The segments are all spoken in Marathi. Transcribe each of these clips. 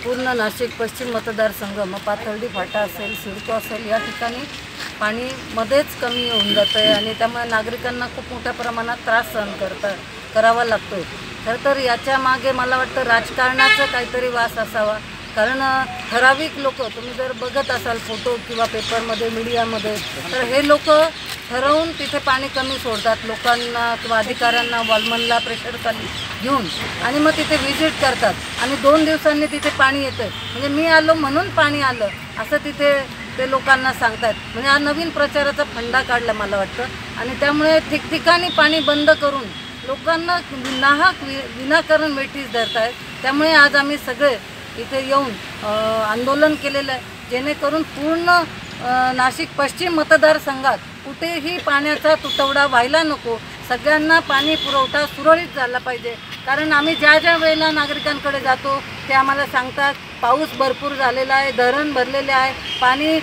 पूर्ण नाशिक पश्चिम मतदारसंघ मग पाथर्डी फाटा असेल, सिडको असेल, या ठिकाणी पाणी मध्येच कमी होऊन जातं आहे आणि त्यामुळे नागरिकांना खूप मोठ्या प्रमाणात त्रास सहन करावा लागतो आहे। खरं तर याच्या मागे मला वाटतं राजकारणाचा काहीतरी वास असावा, कारण ठराविक लोक, तुम्ही जर बघत असाल फोटो किंवा पेपरमध्ये, मीडियामध्ये, तर हे लोक ठरवून तिथे पाणी कमी सोडतात लोकांना किंवा अधिकाऱ्यांना, वॉलमनला प्रेशर खाली घेऊन, आणि मग तिथे व्हिजिट करतात आणि 2 दिवसांनी तिथे पाणी येतं। म्हणजे मी आलो म्हणून पाणी आलं असं तिथे ते लोकांना सांगतात। म्हणजे हा नवीन प्रचाराचा फंडा काढला मला वाटतं, आणि त्यामुळे ठिकठिकाणी पाणी बंद करून लोकांना विनाकारण वेठीस धरत आहेत। त्यामुळे आज आम्ही सगळे इथे येऊन आंदोलन केलेलं आहे, जेणेकरून पूर्ण नाशिक पश्चिम मतदारसंघात कुठेही पाण्याचा तुटवडा व्हायला नको, सगळ्यांना पाणी पुरवठा सुरळीत झाला पाहिजे। कारण आम्ही ज्या वेळेला नागरिकांकडे जातो ते आम्हाला सांगतात पाऊस भरपूर झालेला आहे, धरण भरलेले आहे, पाणी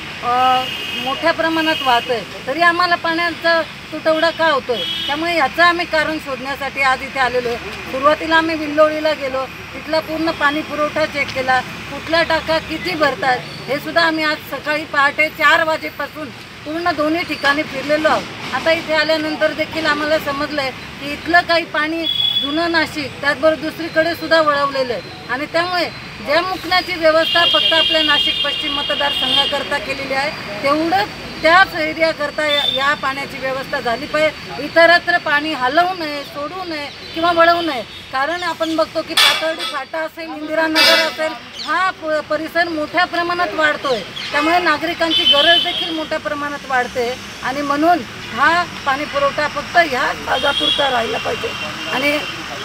मोठ्या प्रमाणात वाहतं आहे, तरी आम्हाला पाण्याचा तुटवडा का होतो आहे? त्यामुळे याचं आम्ही कारण शोधण्यासाठी आज इथे आलेलो आहे। सुरुवातीला आम्ही विल्लोळीला गेलो, तिथला पूर्ण पाणी पुरवठा चेक केला, कुठल्या टाका किती भरतात हे सुद्धा आम्ही आज सकाळी पहाटे 4 वाजेपासून पूर्ण दोन्ही ठिकाणी फिरलेलो आहोत। आता इथे आल्यानंतर देखील आम्हाला समजलं आहे की इथलं काही पाणी जुनं नाशिक त्याचबरोबर दुसरीकडे सुद्धा वळवलेलं आहे, आणि त्यामुळे ज्या मुकण्याची व्यवस्था फक्त आपल्या नाशिक पश्चिम मतदारसंघाकरता केलेली आहे, तेवढं त्याच एरियाकरता या पाण्याची व्यवस्था झाली पाहिजे। इतरत्र पाणी हलवू नये, सोडू नये किंवा वळवू नये, कारण आपण बघतो की पाथर्डी फाटा असेल, इंदिरानगर असेल, हा परिसर मोठ्या प्रमाणात वाढतो आहे, त्यामुळे नागरिकांची गरज देखील मोठ्या प्रमाणात वाढते, आणि म्हणून हा पाणी पुरवठा फक्त ह्याच भागापुरता राहिला पाहिजे आणि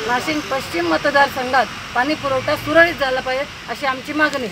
नाशिक पश्चिम मतदारसंघात पाणी पुरवठा सुरळीत झाला पाहिजे अशी आमची मागणी।